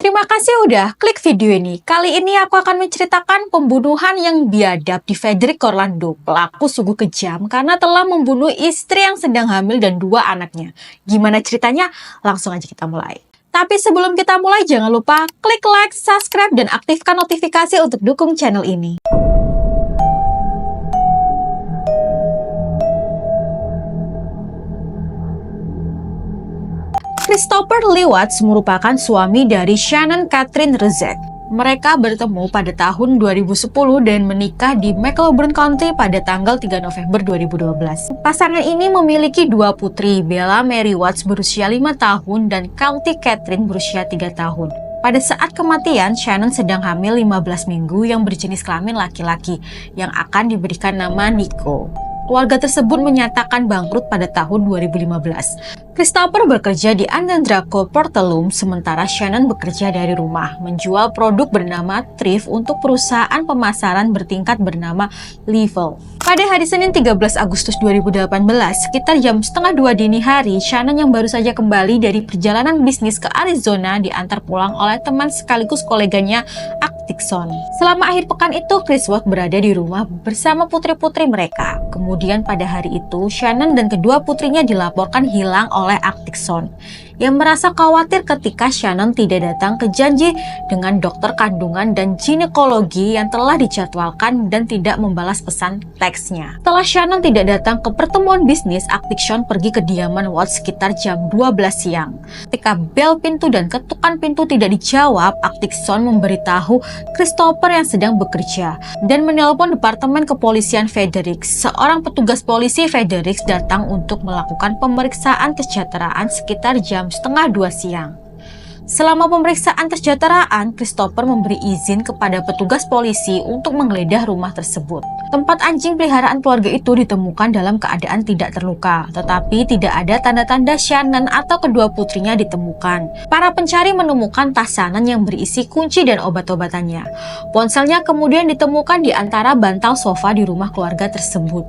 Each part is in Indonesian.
Terima kasih udah klik video ini. Kali ini aku akan menceritakan pembunuhan yang biadab di Frederick Orlando. Pelaku sungguh kejam karena telah membunuh istri yang sedang hamil dan 2 anaknya. Gimana ceritanya? Langsung aja kita mulai. Tapi sebelum kita mulai, jangan lupa klik like, subscribe, dan aktifkan notifikasi untuk dukung channel ini. Christopher Lee Watts merupakan suami dari Shannon Catherine Rezek. Mereka bertemu pada tahun 2010 dan menikah di McLaurin County pada tanggal 3 November 2012. Pasangan ini memiliki 2 putri, Bella Mary Watts berusia 5 tahun dan County Catherine berusia 3 tahun. Pada saat kematian, Shannon sedang hamil 15 minggu yang berjenis kelamin laki-laki yang akan diberikan nama Nico. Keluarga tersebut menyatakan bangkrut pada tahun 2015. Christopher bekerja di Anandraco Portolum, sementara Shannon bekerja dari rumah, menjual produk bernama Thrift untuk perusahaan pemasaran bertingkat bernama Level. Pada hari Senin 13 Agustus 2018, sekitar jam setengah 2 dini hari, Shannon yang baru saja kembali dari perjalanan bisnis ke Arizona diantar pulang oleh teman sekaligus koleganya Atkinson. Selama akhir pekan itu, Chris Watts berada di rumah bersama putri-putri mereka. Kemudian pada hari itu, Shannon dan kedua putrinya dilaporkan hilang oleh Atkinson yang merasa khawatir ketika Shannon tidak datang ke janji dengan dokter kandungan dan ginekologi yang telah dijadwalkan dan tidak membalas pesan teksnya. Setelah Shannon tidak datang ke pertemuan bisnis, Atkinson pergi ke kediaman Watts sekitar jam 12 siang. Ketika bel pintu dan ketukan pintu tidak dijawab, Atkinson memberitahu Christopher yang sedang bekerja dan menelpon Departemen Kepolisian Frederick. Seorang petugas polisi Frederick datang untuk melakukan pemeriksaan kesejahteraan sekitar jam setengah 2 siang. Selama pemeriksaan kesejahteraan, Christopher memberi izin kepada petugas polisi untuk menggeledah rumah tersebut. Tempat anjing peliharaan keluarga itu ditemukan dalam keadaan tidak terluka, tetapi tidak ada tanda-tanda Shannon atau kedua putrinya ditemukan. Para pencari menemukan tas Shannon yang berisi kunci dan obat-obatannya. Ponselnya kemudian ditemukan di antara bantal sofa di rumah keluarga tersebut.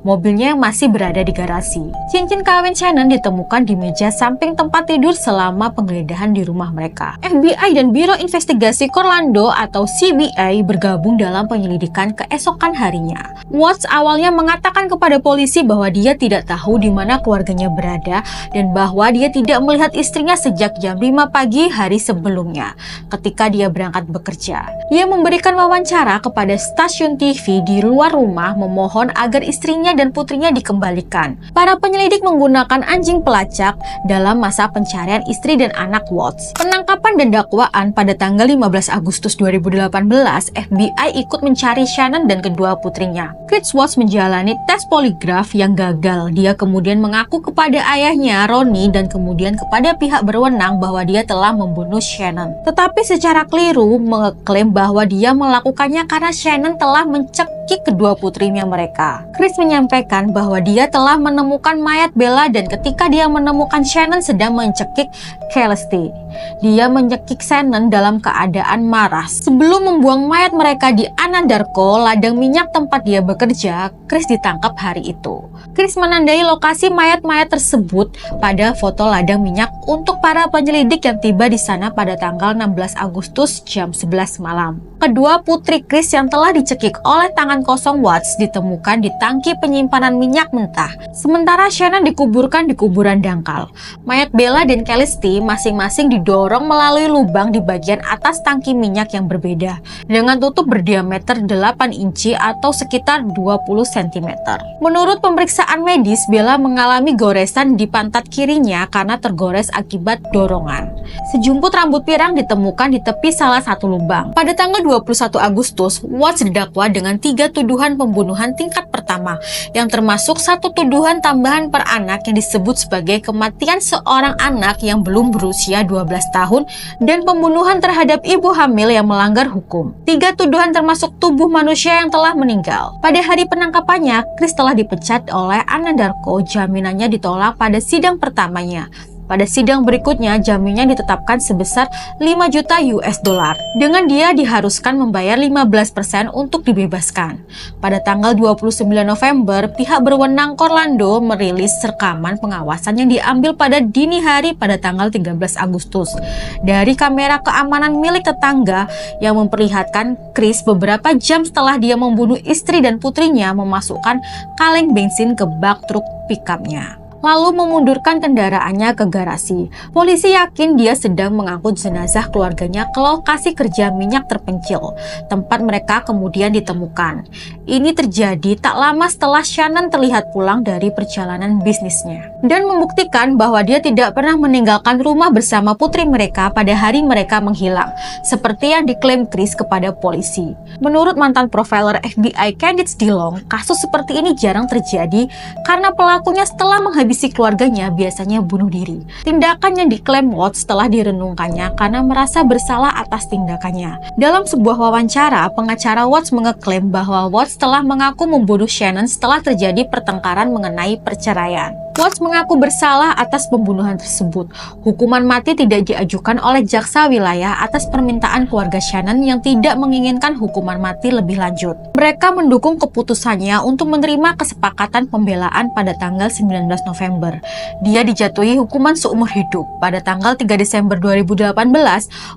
Mobilnya yang masih berada di garasi. Cincin kawin Shannon ditemukan di meja samping tempat tidur selama penggeledahan di rumah mereka. FBI dan Biro Investigasi Orlando atau CBI bergabung dalam penyelidikan keesokan harinya. Watts awalnya mengatakan kepada polisi bahwa dia tidak tahu di mana keluarganya berada dan bahwa dia tidak melihat istrinya sejak jam 5 pagi hari sebelumnya ketika dia berangkat bekerja. Ia memberikan wawancara kepada stasiun TV di luar rumah memohon agar istrinya dan putrinya dikembalikan. Para penyelidik menggunakan anjing pelacak dalam masa pencarian istri dan anak Watts. Penangkapan dan dakwaan pada tanggal 15 Agustus 2018, FBI ikut mencari Shannon dan kedua putrinya. Chris Watts menjalani tes poligraf yang gagal. Dia kemudian mengaku kepada ayahnya, Ronnie, dan kemudian kepada pihak berwenang bahwa dia telah membunuh Shannon. Tetapi secara keliru mengklaim bahwa dia melakukannya karena Shannon telah mencekik kedua putrinya mereka. Chris menyampaikan bahwa dia telah menemukan mayat Bella dan ketika dia menemukan Shannon sedang mencekik Celeste. Dia menyekik Shannon dalam keadaan marah. Sebelum membuang mayat mereka di Anandarko, ladang minyak tempat dia bekerja, Chris ditangkap hari itu. Chris menandai lokasi mayat-mayat tersebut pada foto ladang minyak untuk para penyelidik yang tiba di sana pada tanggal 16 Agustus jam 11 malam. Kedua putri Chris yang telah dicekik oleh tangan kosong Watts ditemukan di tangki penyimpanan minyak mentah. Sementara Shannon dikuburkan di kuburan dangkal. Mayat Bella dan Celeste masing-masing didorong melalui lubang di bagian atas tangki minyak yang berbeda dengan tutup berdiameter 8 inci atau sekitar 20 cm. Menurut pemeriksaan medis, Bella mengalami goresan di pantat kirinya karena tergores akibat dorongan. Sejumput rambut pirang ditemukan di tepi salah satu lubang. Pada tanggal 21 Agustus, Watts didakwa dengan 3 tuduhan pembunuhan tingkat pertama yang termasuk 1 tuduhan tambahan per anak yang disebut sebagai kematian seorang anak yang belum berusia 12 tahun dan pembunuhan terhadap ibu hamil yang melanggar hukum. 3 tuduhan termasuk tubuh manusia yang telah meninggal. Pada hari penangkapannya, Chris telah dipecat oleh Anandarko. Jaminannya ditolak pada sidang pertamanya. Pada sidang berikutnya, jaminnya ditetapkan sebesar 5 juta US dollar. Dengan dia diharuskan membayar 15% untuk dibebaskan. Pada tanggal 29 November, pihak berwenang Orlando merilis rekaman pengawasan yang diambil pada dini hari pada tanggal 13 Agustus dari kamera keamanan milik tetangga yang memperlihatkan Chris beberapa jam setelah dia membunuh istri dan putrinya memasukkan kaleng bensin ke bak truk pickupnya, lalu memundurkan kendaraannya ke garasi. Polisi yakin dia sedang mengangkut jenazah keluarganya ke lokasi kerja minyak terpencil, tempat mereka kemudian ditemukan. Ini terjadi tak lama setelah Shannon terlihat pulang dari perjalanan bisnisnya dan membuktikan bahwa dia tidak pernah meninggalkan rumah bersama putri mereka pada hari mereka menghilang, seperti yang diklaim Chris kepada polisi. Menurut mantan profiler FBI Candice Dillon, kasus seperti ini jarang terjadi karena pelakunya setelah menghabisi keluarganya biasanya bunuh diri. Tindakan yang diklaim Watts setelah direnungkannya karena merasa bersalah atas tindakannya. Dalam sebuah wawancara, pengacara Watts mengeklaim bahwa Watts telah mengaku membunuh Shannon setelah terjadi pertengkaran mengenai perceraian. Watts mengaku bersalah atas pembunuhan tersebut. Hukuman mati tidak diajukan oleh jaksa wilayah atas permintaan keluarga Shannon yang tidak menginginkan hukuman mati lebih lanjut. Mereka mendukung keputusannya untuk menerima kesepakatan pembelaan pada tanggal 19 November. Dia dijatuhi hukuman seumur hidup. Pada tanggal 3 Desember 2018,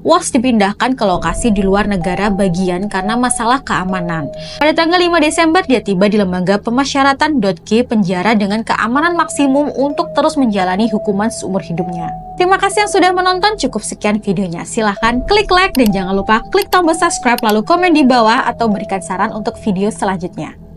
Watts dipindahkan ke lokasi di luar negara bagian karena masalah keamanan. Pada tanggal 5 Desember, dia tiba di lembaga pemasyarakatan .G penjara dengan keamanan maksimum untuk terus menjalani hukuman seumur hidupnya. Terima kasih yang sudah menonton. Cukup sekian videonya. Silahkan klik like dan jangan lupa klik tombol subscribe lalu komen di bawah atau berikan saran untuk video selanjutnya.